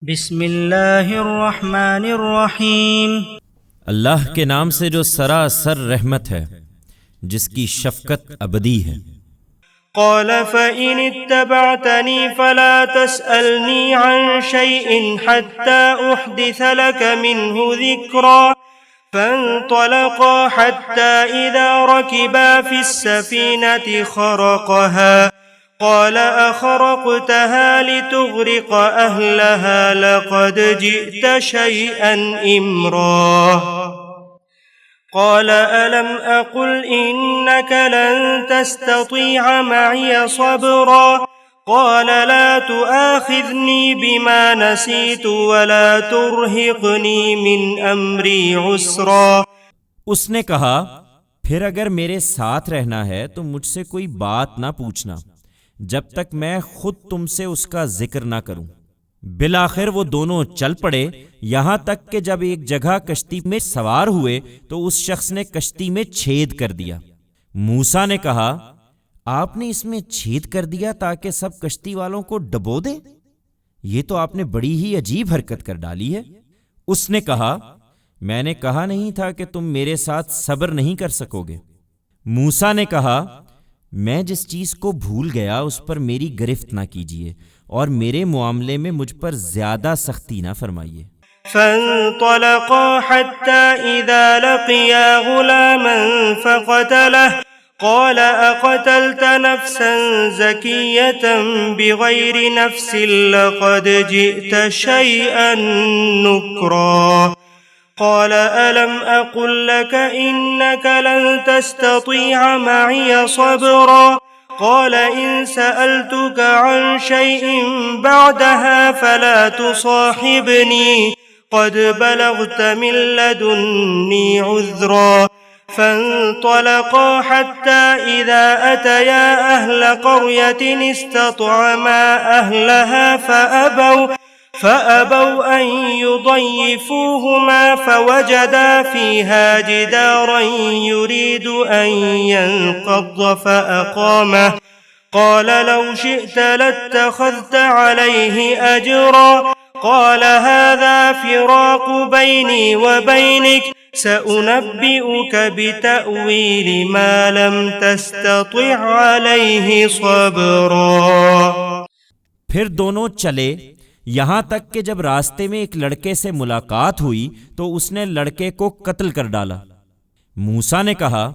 بسم اللہ الرحمن الرحیم۔ اللہ کے نام سے جو سراسر رحمت ہے، جس کی شفقت ابدی ہے۔ قال فإن اتبعتني فلا تسألني عن شيء حتى أحدث لك منه ذكرا فانطلقا حتى إذا ركبا في السفينة خرقها قال أخرقتها لتغرق أهلها لقد جئت شيئا إمرا قال ألم أقل إنك لن تستطيع معي صبرا قال لا تؤاخذني بما نسيت ولا ترهقني من أمري عسرا۔ اس نے کہا، پھر اگر میرے ساتھ رہنا ہے تو مجھ سے کوئی بات نہ پوچھنا جب تک میں خود تم سے اس کا ذکر نہ کروں۔ بالآخر وہ دونوں چل پڑے، یہاں تک کہ جب ایک جگہ کشتی میں سوار ہوئے تو اس شخص نے کشتی میں چھید کر دیا۔ موسیٰ نے کہا، آپ نے اس میں چھید کر دیا تاکہ سب کشتی والوں کو ڈبو دے؟ یہ تو آپ نے بڑی ہی عجیب حرکت کر ڈالی ہے۔ اس نے کہا، میں نے کہا نہیں تھا کہ تم میرے ساتھ صبر نہیں کر سکو گے۔ موسیٰ نے کہا، میں جس چیز کو بھول گیا اس پر میری گرفت نہ کیجیے اور میرے معاملے میں مجھ پر زیادہ سختی نہ فرمائیے۔ فانطلقا حتى إذا لقيا غلاما فقتله قال أقتلت نفسا زكية بغير نفس لقد جئت شيئا نكرا قال ألم أقل لك إنك لن تستطيع معي صبرا قال إن سألتك عن شيء بعدها فلا تصاحبني قد بلغت من لدني عذرا فانطلقا حتى إذا أتيا أهل قرية استطعما أهلها فأبوا أن يضيفوهما فوجدا فيها جدارا يريد أن ينقض فأقامه قال لو شئت لاتخذت عليه أجرا قال هذا فراق بيني وبينك سأنبئك بتأويل ما لم تستطع عليه صبرا۔ پھر دونوں چلے، یہاں تک کہ جب راستے میں ایک لڑکے سے ملاقات ہوئی تو اس نے لڑکے کو قتل کر ڈالا۔ موسیٰ نے کہا،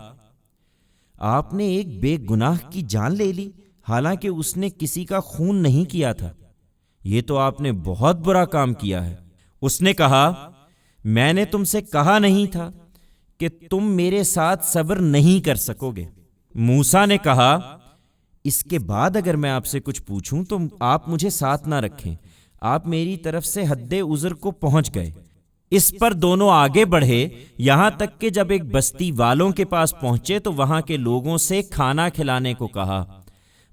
آپ نے ایک بے گناہ کی جان لے لی حالانکہ اس نے کسی کا خون نہیں کیا تھا، یہ تو آپ نے بہت برا کام کیا ہے۔ اس نے کہا، میں نے تم سے کہا نہیں تھا کہ تم میرے ساتھ صبر نہیں کر سکو گے۔ موسیٰ نے کہا، اس کے بعد اگر میں آپ سے کچھ پوچھوں تو آپ مجھے ساتھ نہ رکھیں، آپ میری طرف سے حد عذر کو پہنچ گئے۔ اس پر دونوں آگے بڑھے، یہاں تک کہ جب ایک بستی والوں کے پاس پہنچے تو وہاں کے لوگوں سے کھانا کھلانے کو کہا،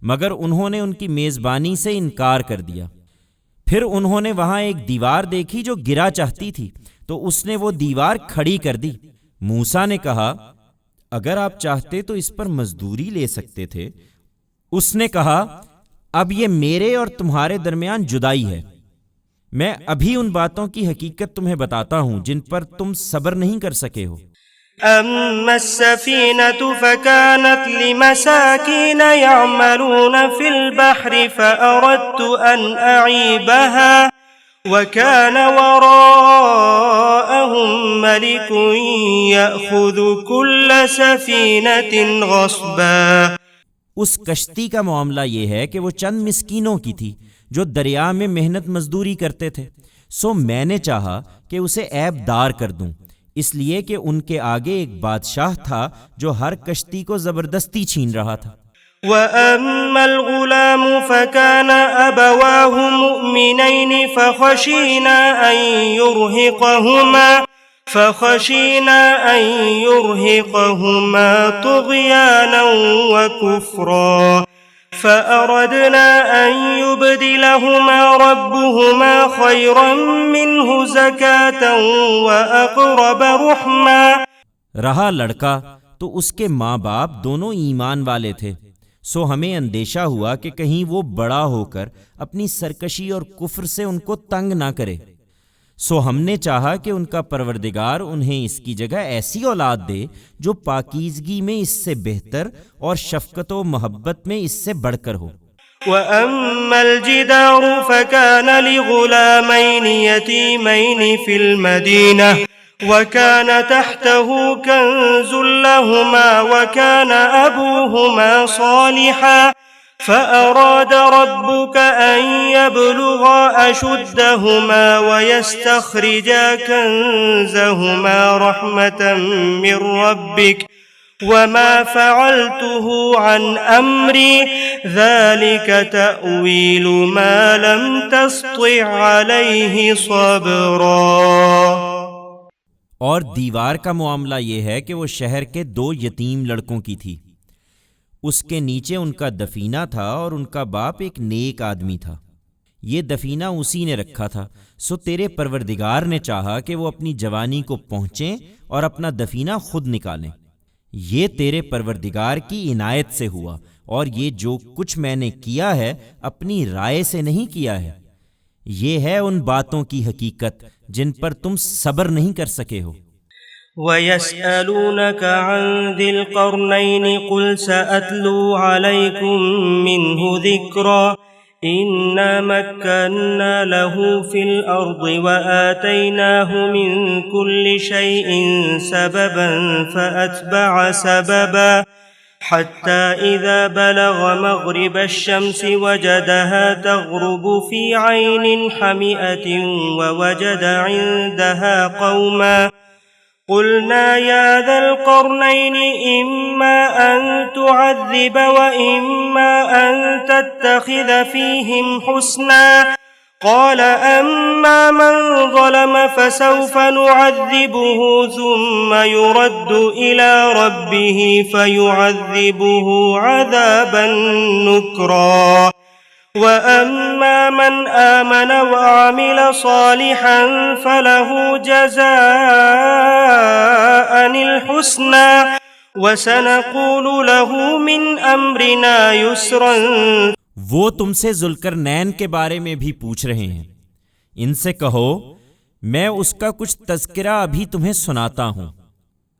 مگر انہوں نے ان کی میزبانی سے انکار کر دیا۔ پھر انہوں نے وہاں ایک دیوار دیکھی جو گرا چاہتی تھی تو اس نے وہ دیوار کھڑی کر دی۔ موسیٰ نے کہا، اگر آپ چاہتے تو اس پر مزدوری لے سکتے تھے۔ اس نے کہا، اب یہ میرے اور تمہارے درمیان جدائی ہے، میں ابھی ان باتوں کی حقیقت تمہیں بتاتا ہوں جن پر تم صبر نہیں کر سکے ہو۔ أما السفينة فكانت لمساكين يعملون في البحر فأردت أن أعيبها وكان وراءهم ملك يأخذ كل سفينة غصبا۔ اس کشتی کا معاملہ یہ ہے کہ وہ چند مسکینوں کی تھی جو دریا میں محنت مزدوری کرتے تھے، سو میں نے چاہا کہ اسے عیب دار کر دوں، اس لیے کہ ان کے آگے ایک بادشاہ تھا جو ہر کشتی کو زبردستی چھین رہا تھا۔ وَأَمَّا الْغُلَامُ فَكَانَ أَبَوَاهُ مُؤْمِنَيْنِ فَخَشِينَا أَن يُرْهِقَهُمَا طُغْيَانًا وَكُفْرًا فَأَرَدْنَا أَن يُبْدِلَهُمَا رَبُّهُمَا خَيْرًا مِّنْهُ زَكَاةً وَأَقْرَبَ رُحْمًا۔ رہا لڑکا تو اس کے ماں باپ دونوں ایمان والے تھے، سو ہمیں اندیشہ ہوا کہ کہیں وہ بڑا ہو کر اپنی سرکشی اور کفر سے ان کو تنگ نہ کرے، سو ہم نے چاہا کہ ان کا پروردگار انہیں اس کی جگہ ایسی اولاد دے جو پاکیزگی میں اس سے بہتر اور شفقت و محبت میں اس سے بڑھ کر ہو۔ وَأَمَّا الْجِدَارُ فَكَانَ لِغُلَامَيْنِ يَتِيمَيْنِ فِي الْمَدِينَةِ وَكَانَ تَحْتَهُ كَنْزٌ لَهُمَا وَكَانَ أَبُوهُمَا صَالِحًا فَأَرَادَ رَبُّكَ أَنْ يَبْلُغَا أَشُدَّهُمَا وَيَسْتَخْرِجَا كَنْزَهُمَا رَحْمَةً مِّن رَّبِّكَ وَمَا فَعَلْتُهُ عَنْ أَمْرِي ذَلِكَ تَأْوِيلُ مَا لَمْ تَسْطِعْ عَلَيْهِ صَبْرًا۔ اور دیوار کا معاملہ یہ ہے کہ وہ شہر کے 2 یتیم لڑکوں کی تھی، اس کے نیچے ان کا دفینہ تھا اور ان کا باپ ایک نیک آدمی تھا، یہ دفینہ اسی نے رکھا تھا، سو تیرے پروردگار نے چاہا کہ وہ اپنی جوانی کو پہنچیں اور اپنا دفینہ خود نکالیں، یہ تیرے پروردگار کی عنایت سے ہوا، اور یہ جو کچھ میں نے کیا ہے اپنی رائے سے نہیں کیا ہے، یہ ہے ان باتوں کی حقیقت جن پر تم صبر نہیں کر سکے ہو۔ وَيَسْأَلُونَكَ عَنْ ذِي الْقَرْنَيْنِ قُلْ سَأَتْلُو عَلَيْكُمْ مِنْهُ ذِكْرًا إِنَّا مَكَّنَّا لَهُ فِي الْأَرْضِ وَآتَيْنَاهُ مِنْ كُلِّ شَيْءٍ سَبَبًا فَأَتْبَعَ سَبَبًا حَتَّى إِذَا بَلَغَ مَغْرِبَ الشَّمْسِ وَجَدَهَا تَغْرُبُ فِي عَيْنٍ حَمِئَةٍ وَوَجَدَ عِندَهَا قَوْمًا قُلْنَا يَا ذَا الْقَرْنَيْنِ إِمَّا أَن تُعَذِّبَ وَإِمَّا أَن تَتَّخِذَ فِيهِمْ حُسْنًا قَالَ أَمَّا مَنْ ظَلَمَ فَسَوْفَ نُعَذِّبُهُ ثُمَّ يُرَدُّ إِلَى رَبِّهِ فَيُعَذِّبُهُ عَذَابًا نُكْرًا وَأَمَّا مَنْ آمَنَ وَعَمِلَ صَالِحًا فَلَهُ جَزَاءً الْحُسْنَى وَسَنَقُولُ لَهُ مِنْ أَمْرِنَا يُسْرًا۔ وہ تم سے ذوالقرنین کے بارے میں بھی پوچھ رہے ہیں، ان سے کہو میں اس کا کچھ تذکرہ ابھی تمہیں سناتا ہوں۔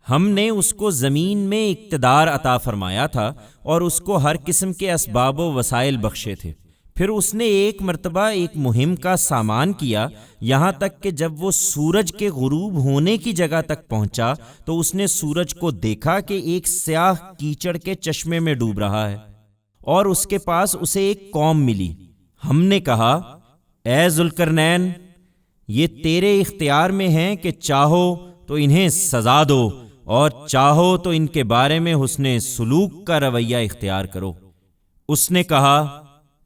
ہم نے اس کو زمین میں اقتدار عطا فرمایا تھا اور اس کو ہر قسم کے اسباب و وسائل بخشے تھے، پھر اس نے ایک مرتبہ ایک مہم کا سامان کیا، یہاں تک کہ جب وہ سورج کے غروب ہونے کی جگہ تک پہنچا تو اس نے سورج کو دیکھا کہ ایک سیاہ کیچڑ کے چشمے میں ڈوب رہا ہے، اور اس کے پاس اسے ایک قوم ملی۔ ہم نے کہا اے ذوالقرنین، یہ تیرے اختیار میں ہیں کہ چاہو تو انہیں سزا دو اور چاہو تو ان کے بارے میں حسن سلوک کا رویہ اختیار کرو۔ اس نے کہا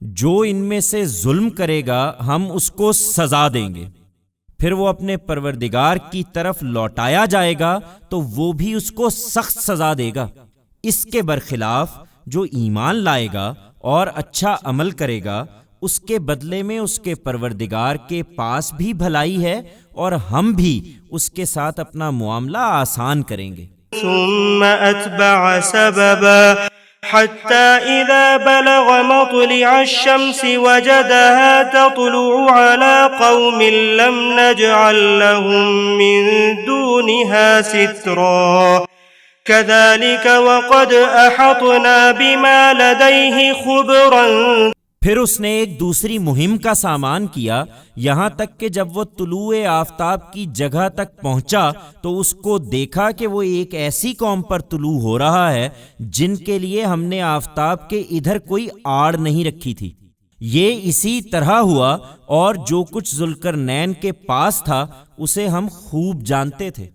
جو ان میں سے ظلم کرے گا ہم اس کو سزا دیں گے، پھر وہ اپنے پروردگار کی طرف لوٹایا جائے گا تو وہ بھی اس کو سخت سزا دے گا۔ اس کے برخلاف جو ایمان لائے گا اور اچھا عمل کرے گا اس کے بدلے میں اس کے پروردگار کے پاس بھی بھلائی ہے اور ہم بھی اس کے ساتھ اپنا معاملہ آسان کریں گے۔ ثم أتبع سببا حتى إذا بلغ مطلع الشمس وجدها تطلع على قوم لم نجعل لهم من دونها سترا كذلك وقد أحطنا بما لديه خبرا۔ پھر اس نے ایک دوسری مہم کا سامان کیا، یہاں تک کہ جب وہ طلوع آفتاب کی جگہ تک پہنچا تو اس کو دیکھا کہ وہ ایک ایسی قوم پر طلوع ہو رہا ہے جن کے لیے ہم نے آفتاب کے ادھر کوئی آڑ نہیں رکھی تھی۔ یہ اسی طرح ہوا، اور جو کچھ ذوالقرنین کے پاس تھا اسے ہم خوب جانتے تھے۔